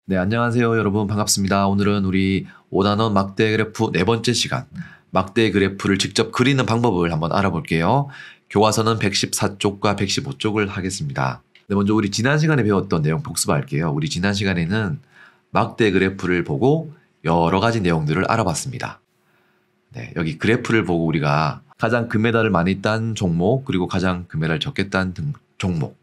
네, 안녕하세요, 여러분. 반갑습니다. 오늘은 우리 5단원 막대 그래프 네 번째 시간, 막대 그래프를 직접 그리는 방법을 한번 알아볼게요. 교과서는 114쪽과 115쪽을 하겠습니다. 네, 먼저 우리 지난 시간에 배웠던 내용 복습할게요. 우리 지난 시간에는 막대 그래프를 보고 여러 가지 내용들을 알아봤습니다. 네, 여기 그래프를 보고 우리가 가장 금메달을 많이 딴 종목, 그리고 가장 금메달 적게 딴 종목,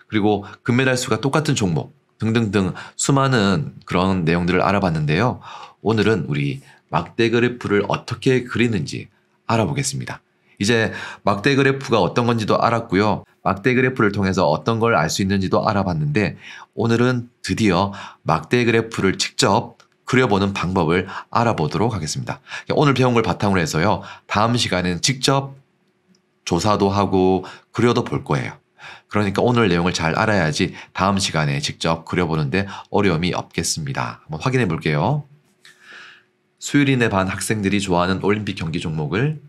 그리고 금메달 수가 똑같은 종목 등등등 수많은 그런 내용들을 알아봤는데요. 오늘은 우리 막대 그래프를 어떻게 그리는지 알아보겠습니다. 이제 막대 그래프가 어떤 건지도 알았고요. 막대 그래프를 통해서 어떤 걸 알 수 있는지도 알아봤는데 오늘은 드디어 막대 그래프를 직접 그려보는 방법을 알아보도록 하겠습니다. 오늘 배운 걸 바탕으로 해서요. 다음 시간에는 직접 조사도 하고 그려도 볼 거예요. 그러니까 오늘 내용을 잘 알아야지 다음 시간에 직접 그려보는데 어려움이 없겠습니다. 한번 확인해 볼게요. 수요일인의 반 학생들이 좋아하는 올림픽 경기 종목을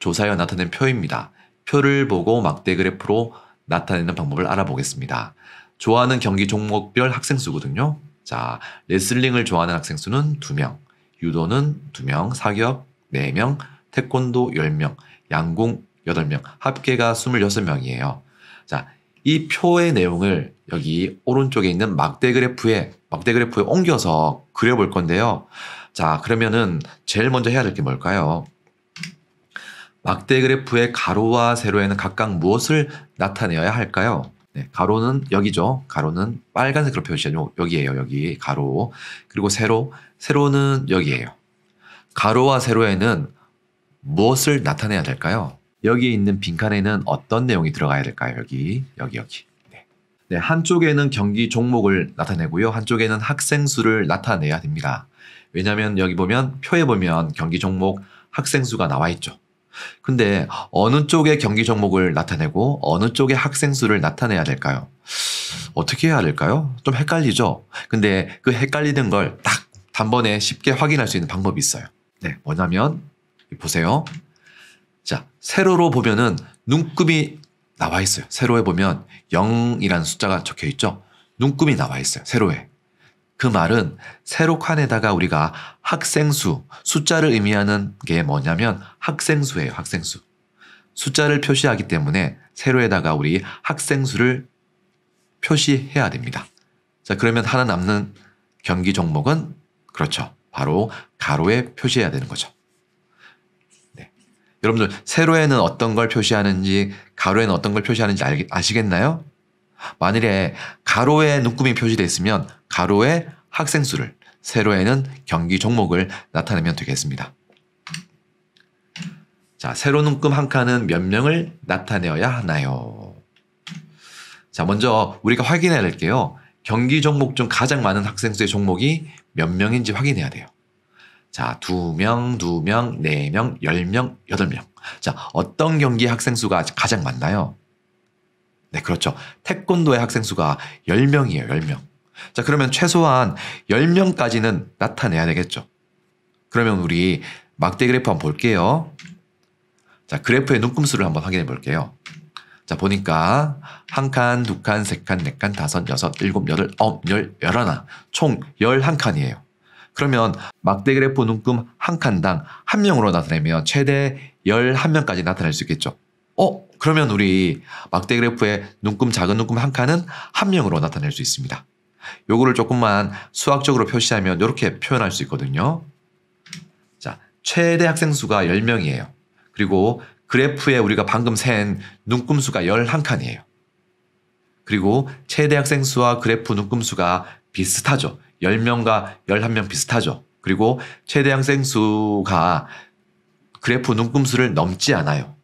조사하여 나타낸 표입니다. 표를 보고 막대 그래프로 나타내는 방법을 알아보겠습니다. 좋아하는 경기 종목별 학생 수거든요. 자, 레슬링을 좋아하는 학생 수는 2명, 유도는 2명, 사격 4명, 태권도 10명, 양궁 8명, 합계가 26명이에요. 자, 이 표의 내용을 여기 오른쪽에 있는 막대 그래프에 옮겨서 그려볼 건데요. 자, 그러면은 제일 먼저 해야 될 게 뭘까요? 막대 그래프의 가로와 세로에는 각각 무엇을 나타내야 할까요? 네, 가로는 여기죠. 가로는 빨간색으로 표시하죠. 여기에요. 여기 가로. 그리고 세로는 여기에요. 가로와 세로에는 무엇을 나타내야 될까요? 여기에 있는 빈칸에는 어떤 내용이 들어가야 될까요? 여기. 네. 네, 한쪽에는 경기 종목을 나타내고요. 한쪽에는 학생 수를 나타내야 됩니다. 왜냐하면 여기 보면 표에 보면 경기 종목 학생 수가 나와 있죠. 근데 어느 쪽에 경기 종목을 나타내고 어느 쪽에 학생 수를 나타내야 될까요? 어떻게 해야 될까요? 좀 헷갈리죠? 근데 그 헷갈리는 걸 딱 단번에 쉽게 확인할 수 있는 방법이 있어요. 네, 뭐냐면 보세요. 자, 세로로 보면은 눈금이 나와 있어요. 세로에 보면 0이라는 숫자가 적혀 있죠. 눈금이 나와 있어요. 세로에. 그 말은 세로 칸에다가 우리가 학생수, 숫자를 의미하는 게 뭐냐면 학생수예요. 학생수. 숫자를 표시하기 때문에 세로에다가 우리 학생수를 표시해야 됩니다. 자, 그러면 하나 남는 경기 종목은 그렇죠. 바로 가로에 표시해야 되는 거죠. 여러분들 세로에는 어떤 걸 표시하는지 가로에는 어떤 걸 표시하는지 아시겠나요? 만일에 가로에 눈금이 표시되어 있으면 가로에 학생 수를, 세로에는 경기 종목을 나타내면 되겠습니다. 자, 세로 눈금 한 칸은 몇 명을 나타내어야 하나요? 자, 먼저 우리가 확인해야 할게요. 경기 종목 중 가장 많은 학생 수의 종목이 몇 명인지 확인해야 돼요. 자, 2명, 4명, 10명, 8명. 자, 어떤 경기 학생 수가 가장 많나요? 네, 그렇죠. 태권도의 학생 수가 10명이에요, 10명. 자, 그러면 최소한 10명까지는 나타내야 되겠죠. 그러면 우리 막대 그래프 한번 볼게요. 자, 그래프의 눈금수를 한번 확인해 볼게요. 자, 보니까 1칸, 2칸, 3칸, 4칸, 5, 6, 7, 8, 9, 10, 11. 총 11칸이에요. 그러면 막대 그래프 눈금 한 칸당 한 명으로 나타내면 최대 11명까지 나타낼 수 있겠죠. 그러면 우리 막대 그래프의 눈금 작은 눈금 한 칸은 한 명으로 나타낼 수 있습니다. 요거를 조금만 수학적으로 표시하면 이렇게 표현할 수 있거든요. 자, 최대 학생 수가 10명이에요. 그리고 그래프에 우리가 방금 센 눈금 수가 11칸이에요. 그리고 최대 학생 수와 그래프 눈금 수가 비슷하죠. 10명과 11명 비슷하죠. 그리고 최대 학생 수가 그래프 눈금수를 넘지 않아요.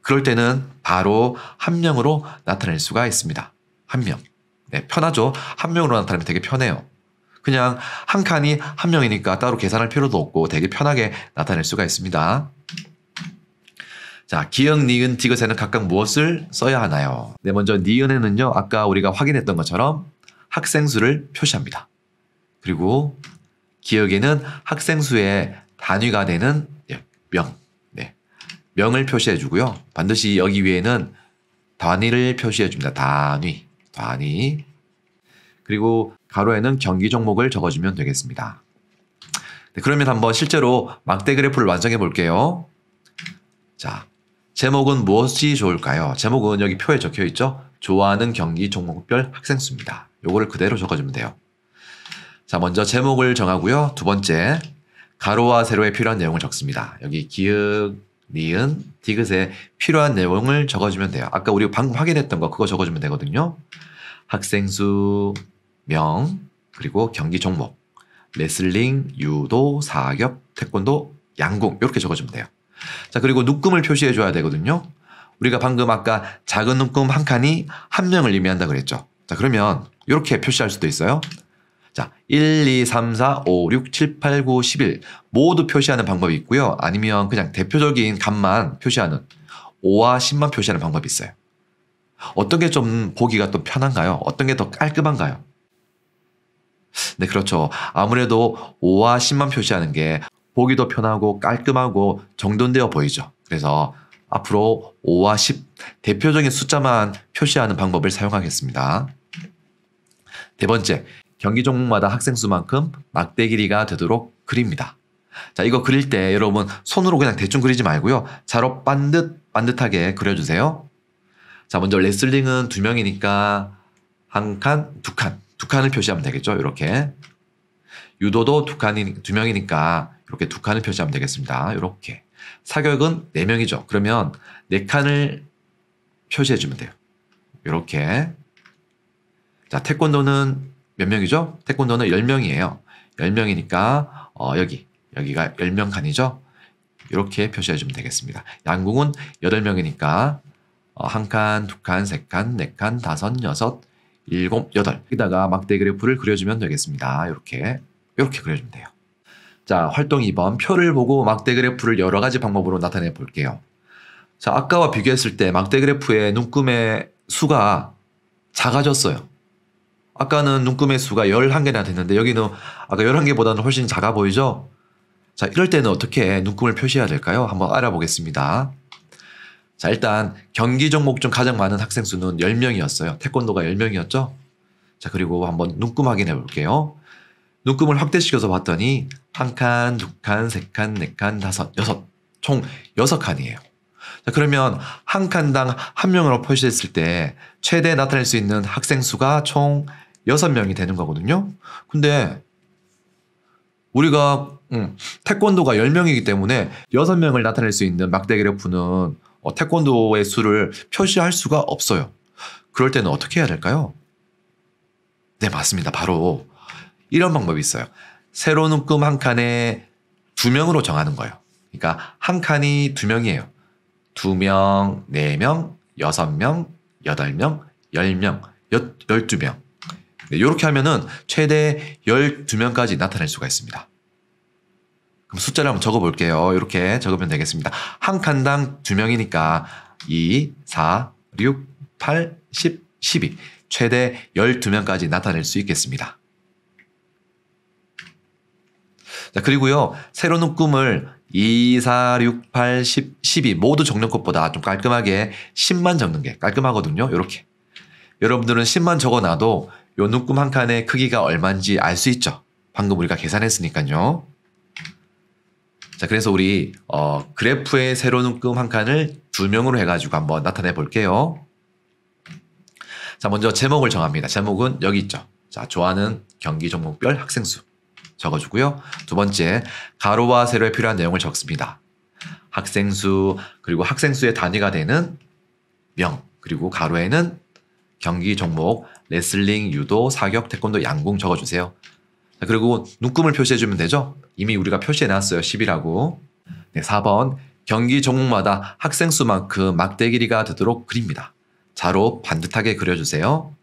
그럴 때는 바로 한 명으로 나타낼 수가 있습니다. 한 명. 네, 편하죠. 한 명으로 나타내면 되게 편해요. 그냥 한 칸이 한 명이니까 따로 계산할 필요도 없고 되게 편하게 나타낼 수가 있습니다. 자, 기역, 니은, 디귿에는 각각 무엇을 써야 하나요? 네, 먼저 니은에는요. 아까 우리가 확인했던 것처럼 학생 수를 표시합니다. 그리고 기역에는 학생 수의 단위가 되는 명, 네, 명을 표시해 주고요. 반드시 여기 위에는 단위를 표시해 줍니다. 단위. 그리고 가로에는 경기 종목을 적어주면 되겠습니다. 네, 그러면 한번 실제로 막대 그래프를 완성해 볼게요. 자, 제목은 무엇이 좋을까요? 제목은 여기 표에 적혀 있죠? 좋아하는 경기 종목별 학생 수입니다. 요거를 그대로 적어주면 돼요. 자, 먼저 제목을 정하고요. 두 번째, 가로와 세로에 필요한 내용을 적습니다. 여기 기역, 니은, 디귿에 필요한 내용을 적어주면 돼요. 아까 우리 방금 확인했던 거 그거 적어주면 되거든요. 학생 수, 명, 그리고 경기 종목, 레슬링, 유도, 사격, 태권도, 양궁 이렇게 적어주면 돼요. 자, 그리고 눈금을 표시해 줘야 되거든요. 우리가 방금 아까 작은 눈금 한 칸이 한 명을 의미한다 그랬죠. 자, 그러면 이렇게 표시할 수도 있어요. 자, 1, 2, 3, 4, 5, 6, 7, 8, 9, 11 모두 표시하는 방법이 있고요. 아니면 그냥 대표적인 값만 표시하는 5와 10만 표시하는 방법이 있어요. 어떤 게 좀 보기가 또 편한가요? 어떤 게 더 깔끔한가요? 네, 그렇죠. 아무래도 5와 10만 표시하는 게 보기도 편하고 깔끔하고 정돈되어 보이죠. 그래서 앞으로 5와 10 대표적인 숫자만 표시하는 방법을 사용하겠습니다. 네 번째, 경기 종목마다 학생 수만큼 막대 길이가 되도록 그립니다. 자, 이거 그릴 때 여러분 손으로 그냥 대충 그리지 말고요. 자로 반듯하게 그려주세요. 자, 먼저 레슬링은 2명이니까 한 칸, 두 칸을 표시하면 되겠죠. 이렇게. 유도도 2명이니까 이렇게 2칸을 표시하면 되겠습니다. 이렇게. 사격은 4명이죠. 그러면 4칸을 표시해주면 돼요. 이렇게. 자, 태권도는 몇 명이죠? 태권도는 10명이에요. 10명이니까 여기가 10명 칸이죠. 이렇게 표시해주면 되겠습니다. 양궁은 8명이니까 한 칸, 2칸, 3칸, 4칸, 5, 6, 7, 8 여기다가 막대 그래프를 그려주면 되겠습니다. 이렇게 그려주면 돼요. 자, 활동 2번 표를 보고 막대 그래프를 여러 가지 방법으로 나타내 볼게요. 자, 아까와 비교했을 때 막대 그래프의 눈금의 수가 작아졌어요. 아까는 눈금의 수가 11개나 됐는데 여기는 아까 11개보다는 훨씬 작아 보이죠? 자, 이럴 때는 어떻게 눈금을 표시해야 될까요? 한번 알아보겠습니다. 자, 일단 경기 종목 중 가장 많은 학생 수는 10명이었어요. 태권도가 10명이었죠? 자, 그리고 한번 눈금 확인해 볼게요. 눈금을 확대시켜서 봤더니 한 칸, 2칸, 3칸, 4칸, 5, 6, 총 6칸이에요. 자, 그러면 한 칸당 한 명으로 표시했을 때 최대 나타낼 수 있는 학생 수가 총 6명이 되는 거거든요. 근데 우리가 태권도가 10명이기 때문에 6명을 나타낼 수 있는 막대 그래프는 태권도의 수를 표시할 수가 없어요. 그럴 때는 어떻게 해야 될까요? 네, 맞습니다. 바로 이런 방법이 있어요. 세로 눈금 한 칸에 2명으로 정하는 거예요. 그러니까 한 칸이 2명이에요. 2명, 4명, 6명, 8명, 10명, 12명. 이렇게 하면은 최대 12명까지 나타낼 수가 있습니다. 그럼 숫자를 한번 적어 볼게요. 이렇게 적으면 되겠습니다. 한 칸당 2명이니까 2, 4, 6, 8, 10, 12. 최대 12명까지 나타낼 수 있겠습니다. 자, 그리고요. 세로 눈금을 2, 4, 6, 8, 10, 12 모두 적는 것보다 좀 깔끔하게 10만 적는 게 깔끔하거든요. 이렇게. 여러분들은 10만 적어놔도 요 눈금 한 칸의 크기가 얼마인지 알 수 있죠. 방금 우리가 계산했으니까요. 자, 그래서 우리 그래프의 세로 눈금 한 칸을 2명으로 해가지고 한번 나타내 볼게요. 자, 먼저 제목을 정합니다. 제목은 여기 있죠. 자, 좋아하는 경기 종목별 학생 수 적어주고요. 두 번째, 가로와 세로에 필요한 내용을 적습니다. 학생 수, 그리고 학생 수의 단위가 되는 명, 그리고 가로에는 경기 종목, 레슬링, 유도, 사격, 태권도, 양궁 적어주세요. 자, 그리고 눈금을 표시해주면 되죠. 이미 우리가 표시해놨어요. 10이라고. 네, 4번, 경기 종목마다 학생 수만큼 막대 길이가 되도록 그립니다. 자로 반듯하게 그려주세요.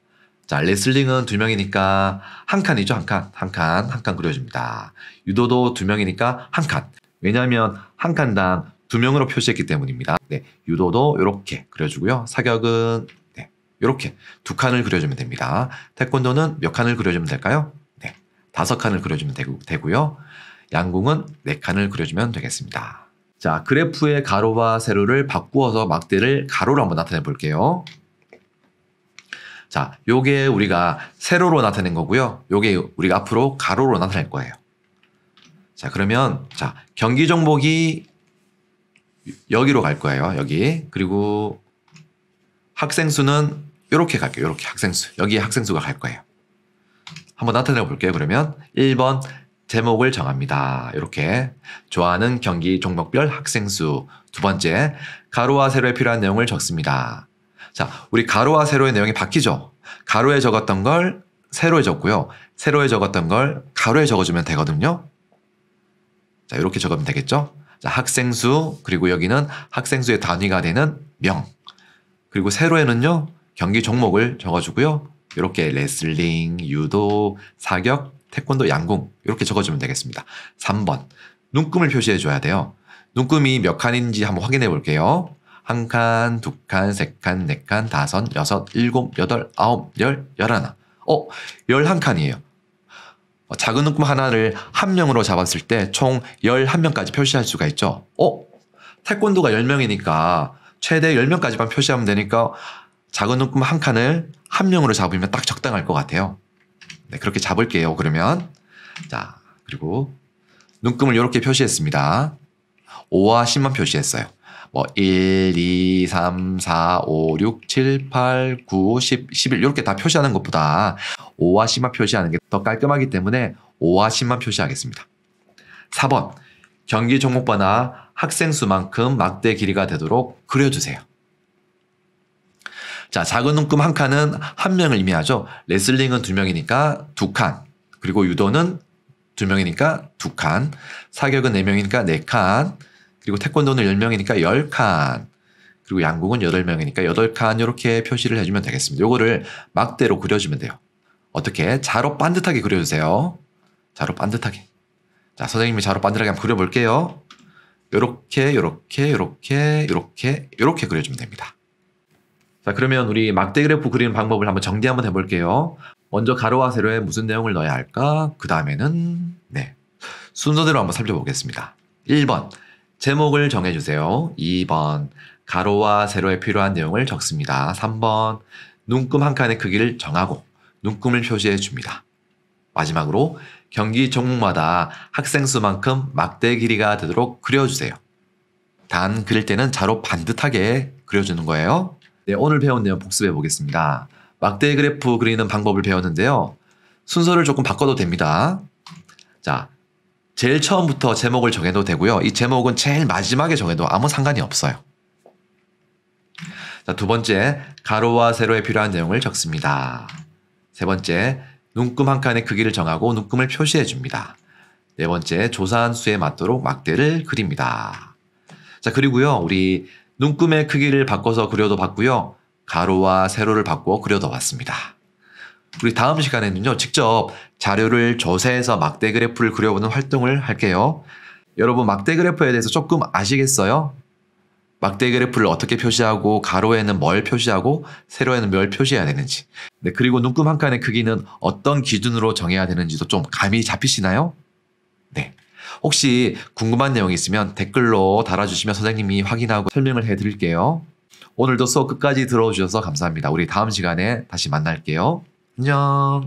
자, 레슬링은 2명이니까 한 칸이죠. 한 칸 그려줍니다. 유도도 2명이니까 한 칸. 왜냐하면 한 칸당 2명으로 표시했기 때문입니다. 네, 유도도 이렇게 그려주고요. 사격은 이렇게 2칸을 그려주면 됩니다. 태권도는 몇 칸을 그려주면 될까요? 네, 5칸을 그려주면 되고요. 양궁은 4칸을 그려주면 되겠습니다. 자, 그래프의 가로와 세로를 바꾸어서 막대를 가로로 한번 나타내 볼게요. 자, 요게 우리가 세로로 나타낸 거고요. 요게 우리가 앞으로 가로로 나타낼 거예요. 자, 그러면 자, 경기 종목이 여기로 갈 거예요. 여기. 그리고 학생 수는 이렇게 갈게요. 이렇게 학생 수. 여기에 학생 수가 갈 거예요. 한번 나타내 볼게요. 그러면 1번 제목을 정합니다. 이렇게 좋아하는 경기 종목별 학생 수. 두 번째, 가로와 세로에 필요한 내용을 적습니다. 자, 우리 가로와 세로의 내용이 바뀌죠. 가로에 적었던 걸 세로에 적고요. 세로에 적었던 걸 가로에 적어주면 되거든요. 자, 이렇게 적으면 되겠죠. 자, 학생 수, 그리고 여기는 학생 수의 단위가 되는 명. 그리고 세로에는요, 경기 종목을 적어주고요. 이렇게 레슬링, 유도, 사격, 태권도, 양궁 이렇게 적어주면 되겠습니다. 3번, 눈금을 표시해 줘야 돼요. 눈금이 몇 칸인지 한번 확인해 볼게요. 한 칸, 두 칸, 세 칸, 네 칸, 다섯, 여섯, 일곱, 여덟, 아홉, 열, 열하나. 11칸이에요. 작은 눈금 하나를 한 명으로 잡았을 때 총 11명까지 표시할 수가 있죠. 태권도가 10명이니까 최대 10명까지만 표시하면 되니까 작은 눈금 한 칸을 한 명으로 잡으면 딱 적당할 것 같아요. 네, 그렇게 잡을게요. 그러면 자, 그리고 눈금을 이렇게 표시했습니다. 5와 10만 표시했어요. 1, 2, 3, 4, 5, 6, 7, 8, 9, 10, 11 이렇게 다 표시하는 것보다 5와 10만 표시하는 게 더 깔끔하기 때문에 5와 10만 표시하겠습니다. 4번, 경기 종목번화 학생 수만큼 막대 길이가 되도록 그려주세요. 자, 작은 눈금 한 칸은 한 명을 의미하죠. 레슬링은 2명이니까 2칸. 그리고 유도는 2명이니까 2칸. 사격은 4명이니까 4칸. 그리고 태권도는 10명이니까 10칸. 그리고 양궁은 8명이니까 8칸 이렇게 표시를 해주면 되겠습니다. 요거를 막대로 그려주면 돼요. 어떻게? 자로 반듯하게 그려주세요. 자로 반듯하게. 자, 선생님이 자로 반듯하게 한번 그려볼게요. 요렇게 그려주면 됩니다. 자, 그러면 우리 막대 그래프 그리는 방법을 한번 정리 한번 해볼게요. 먼저 가로와 세로에 무슨 내용을 넣어야 할까? 그 다음에는 순서대로 한번 살펴보겠습니다. 1번, 제목을 정해주세요. 2번, 가로와 세로에 필요한 내용을 적습니다. 3번, 눈금 한 칸의 크기를 정하고 눈금을 표시해 줍니다. 마지막으로 경기 종목마다 학생 수만큼 막대 길이가 되도록 그려주세요. 단 그릴 때는 자로 반듯하게 그려주는 거예요. 네, 오늘 배운 내용 복습해 보겠습니다. 막대 그래프 그리는 방법을 배웠는데요. 순서를 조금 바꿔도 됩니다. 자, 제일 처음부터 제목을 정해도 되고요. 이 제목은 제일 마지막에 정해도 아무 상관이 없어요. 자, 두 번째, 가로와 세로에 필요한 내용을 적습니다. 세 번째, 눈금 한 칸의 크기를 정하고 눈금을 표시해 줍니다. 네 번째, 조사한 수에 맞도록 막대를 그립니다. 자, 그리고요, 우리 눈금의 크기를 바꿔서 그려도 봤고요. 가로와 세로를 바꿔 그려도 봤습니다. 우리 다음 시간에는요, 직접 자료를 조사해서 막대 그래프를 그려보는 활동을 할게요. 여러분, 막대 그래프에 대해서 조금 아시겠어요? 막대 그래프를 어떻게 표시하고 가로에는 뭘 표시하고 세로에는 뭘 표시해야 되는지. 네, 그리고 눈금 한 칸의 크기는 어떤 기준으로 정해야 되는지도 좀 감이 잡히시나요? 네. 혹시 궁금한 내용이 있으면 댓글로 달아주시면 선생님이 확인하고 설명을 해드릴게요. 오늘도 수업 끝까지 들어주셔서 감사합니다. 우리 다음 시간에 다시 만날게요. 안녕.